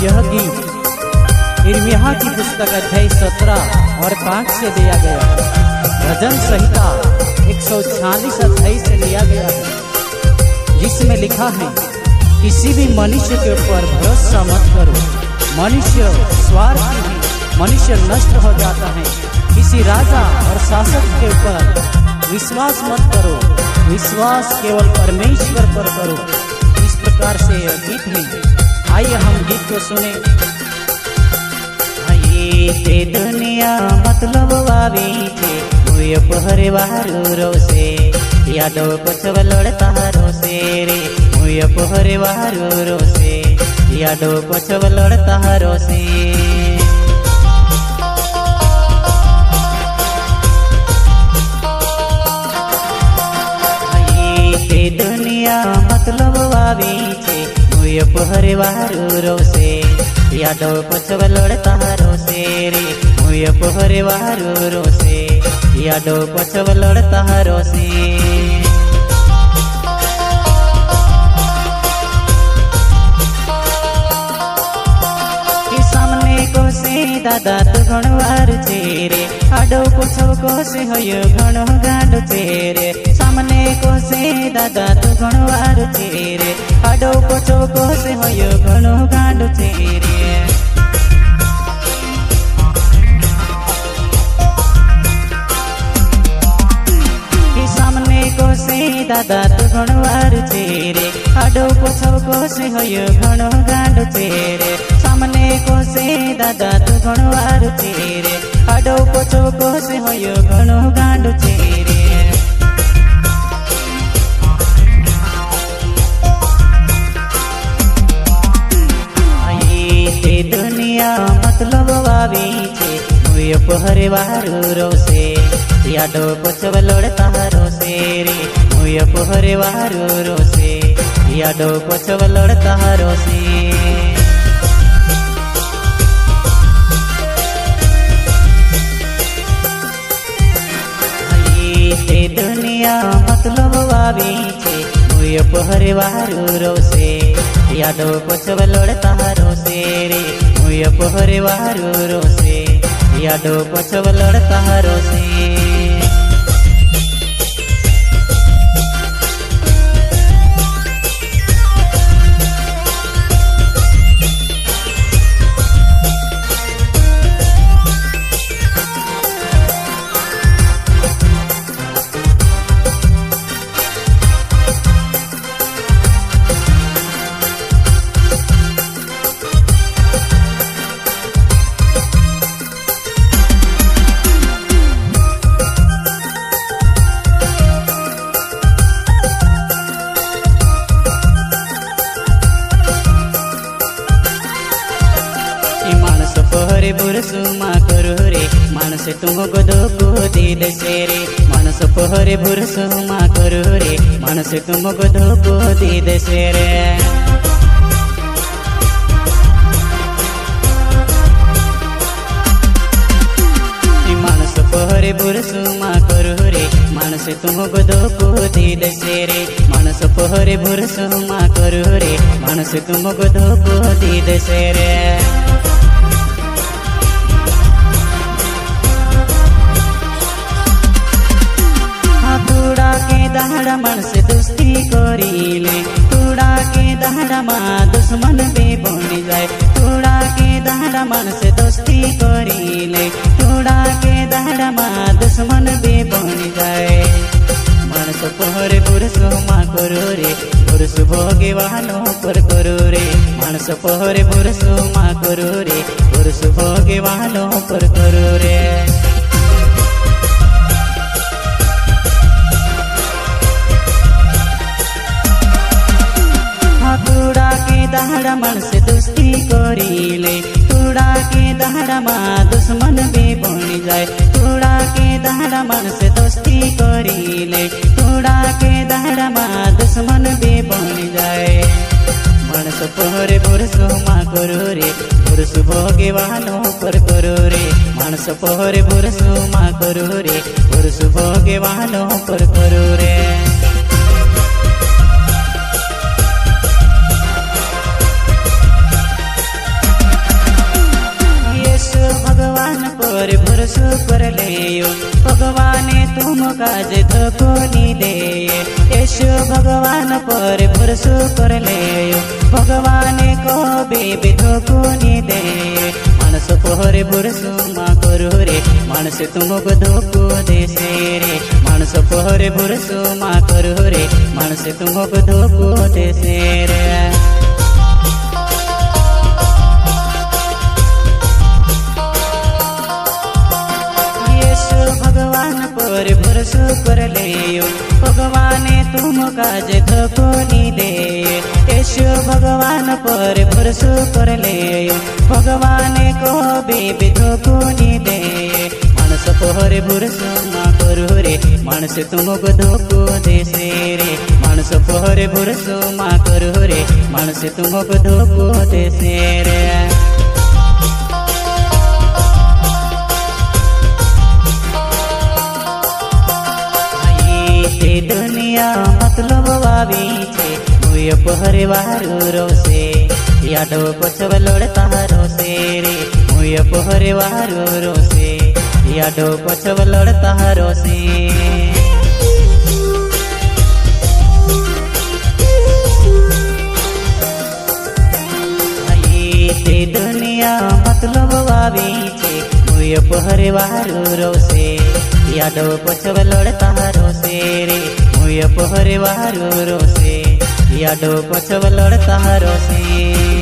यह गीत यिर्मयाह की पुस्तक अध्याय 17 और 5 से दिया गया है। भजन संहिता 146 अध्याय से लिया गया है, जिसमें लिखा है, किसी भी मनुष्य के ऊपर भरोसा मत करो, मनुष्य स्वार्थी है, मनुष्य नष्ट हो जाता है। किसी राजा और शासक के ऊपर विश्वास मत करो, विश्वास केवल परमेश्वर पर करो। इस प्रकार से यह गीत है। आइए हम गीत को सुने। ते दुनिया मतलब वावी छे मुय पहरे वारू रोसे यादो पछव लड़ता रोसे रे मुय पहरे वारू रोसे यादो पछव लड़ता रोसे। ते दुनिया मतलब वावी छे मुय पहरे वारू रोसे यादो पछव लड़ता रोसे रे मुय पहरे वारू रोसे यादो पछव लड़ता रोसे। सामने को से दादा तो घणवार छे रे आडो पछव को से होयो घणो गांडो छे रे। सामने को से दादा तो घणवार छे रे आडो पछव को से होयो घणो गांडो छे रे। सामने को से दादा तो घणवार छे रे आडो पछव को से होयो घणो गांडो छे रे। सामने को से दादा तो घणवार छे रे आडो पछव को से होयो घणो गांडो छे रे। ते दुनिया मतलब वावी छे मुय पहरे वारू रोसे यादो पछव लड़ता रोसे रे मुय पहरे वारू रोसे यादो पछव लड़ता रोसे। ते दुनिया मतलब वावी छे मुय पहरे वारू रोसे यादो पछव लड़ता रोसे रे मुय पहरे वारू रोसे यादो पछव लड़ता रोसे। पहरे बुरसुमा करो रे मानस तुम गोदो को दीद से रे मानस पहरे बुरसुमा करो रे मानस तुम गोदो को दीद से रे। मानस पहरे बुरसुमा करो रे मानस तुम गोदो को दीद से रे मानस पहरे बुरसुमा करो रे मानस तुम गोदो को दीद से रे। तुड़ा के दहाड़ा मन से दोस्ती करीले तुड़ा के दहाड़ा माँ दुश्मन भी बन जाए। तुड़ा के दहाड़ा मन से दोस्ती करीले तुड़ा के दहाड़ा माँ दुश्मन भी बन जाए। मानस पहरे पुरुष माँ करो रे पुरुष भोगे वाहनों पर करो रे मानस पहरे पुरुष माँ करो रे पुरुष भोगे वाहनों पर करो रे। तुड़ा के दहाड़ा मन से दोस्ती करीले तुड़ा के दहाड़ा माँ दुश्मन भी बन जाए। तुड़ा के दहाड़ा मन से दोस्ती करीले तुड़ा के दहाड़ा माँ दुश्मन भी बन जाए। मानस पहरे पुरुष माँ करो रे पुरुष भोगे वाहनों पर करो रे मानस पहरे पुरुष माँ करो रे पुरुष भोगे वाहनों पर करो रे। तुम काज धोकोनी दे यशु भगवान पर भरोसा कर ले भगवान को बेबी धोकोनी दे मानस पोहरे भरोसा मा करू रे मानस तुमको धोको दे से रे मानस पोहरे भरोसा मा करू रे मानस तुमको धोको दे से रे भगवान पर भरोसा कर ले भगवान तुम काज धोकोनी दे यशु भगवान पर भरोसा कर ले भगवान को बेबी धोकोनी दे मानस पोहरे भरोसा मा करू रे मानस तुमको धोको दे से रे मानस पोहरे भरोसा मा करू रे मानस तुमको धोको दे से रे दुनिया मतलब वावी छे मुय पहरे वारू रोसे यादव पछव लड़ता रोसे रे मुय पहरे वारू रोसे यादव पछव लड़ता रोसे दुनिया मतलब वावी छे मुय पहरे वारू रोसे यादव पछव लड़ता रोसे रे मुय पहरे वारू रोसे यादव पछव लड़ता रोसे